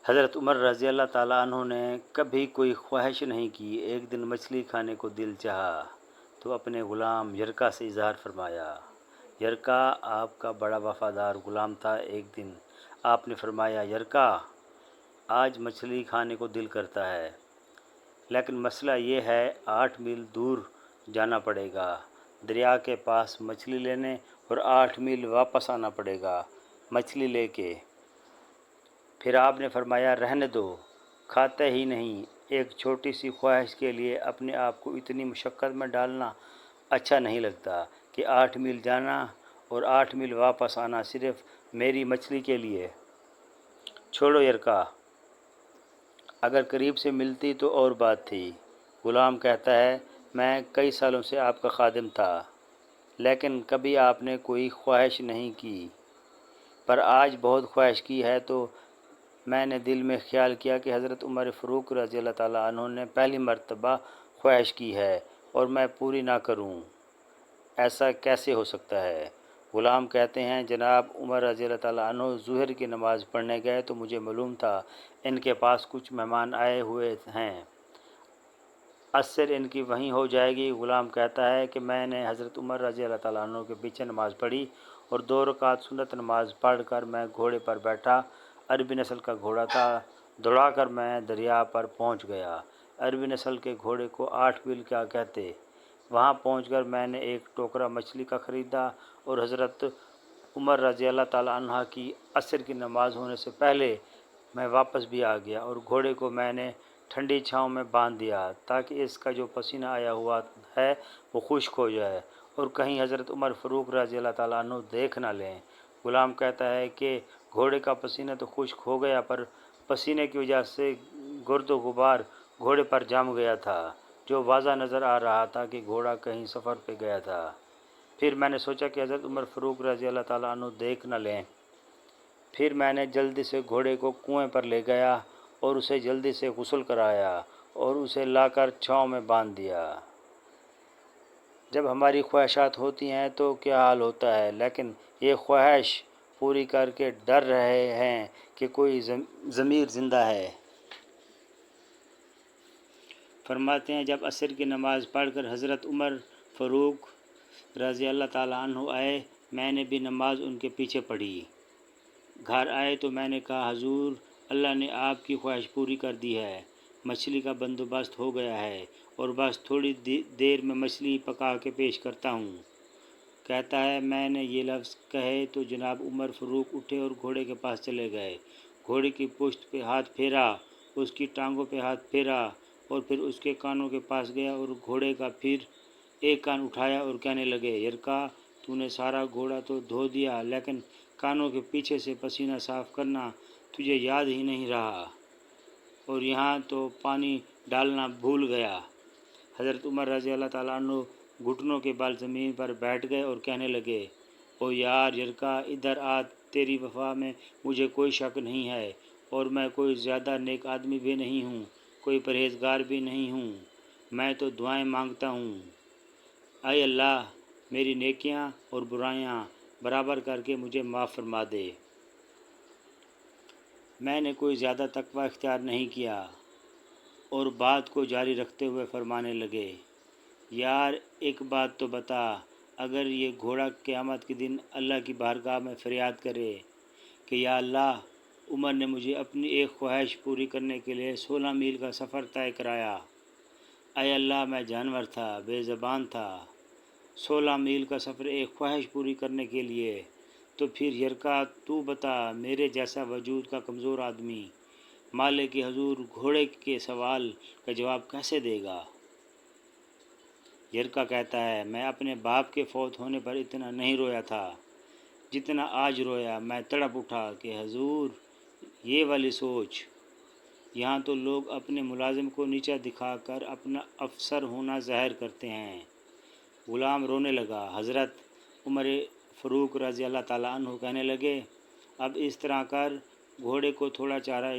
حضرت عمر رضی اللہ تعالیٰ عنہ نے کبھی کوئی خواہش نہیں کی۔ ایک دن مچھلی کھانے کو دل چاہا تو اپنے غلام یرکا سے اظہار فرمایا۔ یرکا آپ کا بڑا وفادار غلام تھا۔ ایک دن آپ نے فرمایا، یرکا آج مچھلی کھانے کو دل کرتا ہے، لیکن مسئلہ یہ ہے 8 میل دور جانا پڑے گا دریا کے پاس مچھلی لینے، اور 8 میل واپس آنا پڑے گا مچھلی لے کے۔ پھر آپ نے فرمایا، رہنے دو، کھاتے ہی نہیں۔ ایک چھوٹی سی خواہش کے لیے اپنے آپ کو اتنی مشقت میں ڈالنا اچھا نہیں لگتا کہ 8 میل جانا اور 8 میل واپس آنا صرف میری مچھلی کے لیے۔ چھوڑو یرکا، اگر قریب سے ملتی تو اور بات تھی۔ غلام کہتا ہے، میں کئی سالوں سے آپ کا خادم تھا، لیکن کبھی آپ نے کوئی خواہش نہیں کی، پر آج بہت خواہش کی ہے تو میں نے دل میں خیال کیا کہ حضرت عمر فاروق رضی اللہ تعالیٰ عنہ نے پہلی مرتبہ خواہش کی ہے اور میں پوری نہ کروں، ایسا کیسے ہو سکتا ہے؟ غلام کہتے ہیں، جناب عمر رضی اللہ تعالیٰ عنہ ظہر کی نماز پڑھنے گئے تو مجھے معلوم تھا ان کے پاس کچھ مہمان آئے ہوئے ہیں، عصر ان کی وہیں ہو جائے گی۔ غلام کہتا ہے کہ میں نے حضرت عمر رضی اللہ تعالیٰ عنہ کے پیچھے نماز پڑھی اور 2 رکعت سنت نماز پڑھ کر میں گھوڑے پر بیٹھا۔ عربی نسل کا گھوڑا تھا، دوڑا کر میں دریا پر پہنچ گیا۔ عربی نسل کے گھوڑے کو 8 میل کیا کہتے۔ وہاں پہنچ کر میں نے ایک ٹوکرا مچھلی کا خریدا اور حضرت عمر رضی اللہ تعالیٰ عنہ کی عصر کی نماز ہونے سے پہلے میں واپس بھی آ گیا، اور گھوڑے کو میں نے ٹھنڈی چھاؤں میں باندھ دیا تاکہ اس کا جو پسینہ آیا ہوا ہے وہ خشک ہو جائے اور کہیں حضرت عمر فاروق رضی اللہ تعالیٰ عنہ دیکھ نہ لیں۔ غلام کہتا ہے کہ گھوڑے کا پسینہ تو خشک ہو گیا، پر پسینے کی وجہ سے گرد و غبار گھوڑے پر جم گیا تھا، جو واضح نظر آ رہا تھا کہ گھوڑا کہیں سفر پہ گیا تھا۔ پھر میں نے سوچا کہ حضرت عمر فاروق رضی اللہ تعالیٰ عنہ دیکھ نہ لیں۔ پھر میں نے جلدی سے گھوڑے کو کنویں پر لے گیا اور اسے جلدی سے غسل کرایا اور اسے لا کر چھاؤں میں باندھ دیا۔ جب ہماری خواہشات ہوتی ہیں تو کیا حال ہوتا ہے، لیکن یہ خواہش پوری کر کے ڈر رہے ہیں کہ کوئی ضمیر زندہ ہے۔ فرماتے ہیں، جب عصر کی نماز پڑھ کر حضرت عمر فاروق رضی اللہ تعالیٰ عنہ آئے، میں نے بھی نماز ان کے پیچھے پڑھی۔ گھر آئے تو میں نے کہا، حضور اللہ نے آپ کی خواہش پوری کر دی ہے، مچھلی کا بندوبست ہو گیا ہے اور بس تھوڑی دیر میں مچھلی پکا کے پیش کرتا ہوں۔ کہتا ہے، میں نے یہ لفظ کہے تو جناب عمر فاروق اٹھے اور گھوڑے کے پاس چلے گئے، گھوڑے کی پشت پہ ہاتھ پھیرا، اس کی ٹانگوں پہ ہاتھ پھیرا اور پھر اس کے کانوں کے پاس گیا اور گھوڑے کا پھر ایک کان اٹھایا اور کہنے لگے، یرکا تو نے سارا گھوڑا تو دھو دیا، لیکن کانوں کے پیچھے سے پسینہ صاف کرنا تجھے یاد ہی نہیں رہا اور یہاں تو پانی ڈالنا بھول گیا۔ حضرت عمر رضی اللہ تعالیٰ عنہ گھٹنوں کے بل زمین پر بیٹھ گئے اور کہنے لگے، او یار یرکا ادھر آ، تیری وفا میں مجھے کوئی شک نہیں ہے اور میں کوئی زیادہ نیک آدمی بھی نہیں ہوں، کوئی پرہیزگار بھی نہیں ہوں، میں تو دعائیں مانگتا ہوں، اے اللہ میری نیکیاں اور برائیاں برابر کر کے مجھے معاف فرما دے۔ میں نے کوئی زیادہ تقوی اختیار نہیں کیا، اور بات کو جاری رکھتے ہوئے فرمانے لگے، یار ایک بات تو بتا، اگر یہ گھوڑا قیامت کے دن اللہ کی بارگاہ میں فریاد کرے کہ یا اللہ عمر نے مجھے اپنی ایک خواہش پوری کرنے کے لیے 16 میل کا سفر طے کرایا، اے اللہ میں جانور تھا، بے زبان تھا، 16 میل کا سفر ایک خواہش پوری کرنے کے لیے، تو پھر یرکا تو بتا، میرے جیسا وجود کا کمزور آدمی مالک کی حضور گھوڑے کے سوال کا جواب کیسے دے گا؟ یرکا کہتا ہے، میں اپنے باپ کے فوت ہونے پر اتنا نہیں رویا تھا جتنا آج رویا۔ میں تڑپ اٹھا کہ حضور یہ والی سوچ، یہاں تو لوگ اپنے ملازم کو نیچا دکھا کر اپنا افسر ہونا ظاہر کرتے ہیں۔ غلام رونے لگا۔ حضرت عمر فاروق رضی اللہ تعالیٰ عنہ کہنے لگے، اب اس طرح کر، گھوڑے کو تھوڑا چارہ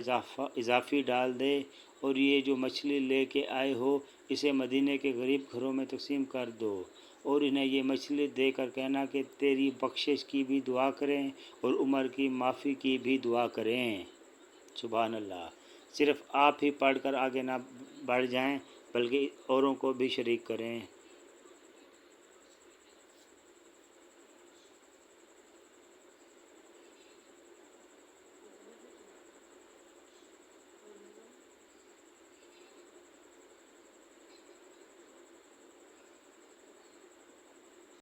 اضافی ڈال دے اور یہ جو مچھلی لے کے آئے ہو اسے مدینے کے غریب گھروں میں تقسیم کر دو اور انہیں یہ مچھلی دے کر کہنا کہ تیری بخشش کی بھی دعا کریں اور عمر کی معافی کی بھی دعا کریں۔ سبحان اللہ۔ صرف آپ ہی پڑھ کر آگے نہ بڑھ جائیں بلکہ اوروں کو بھی شریک کریں۔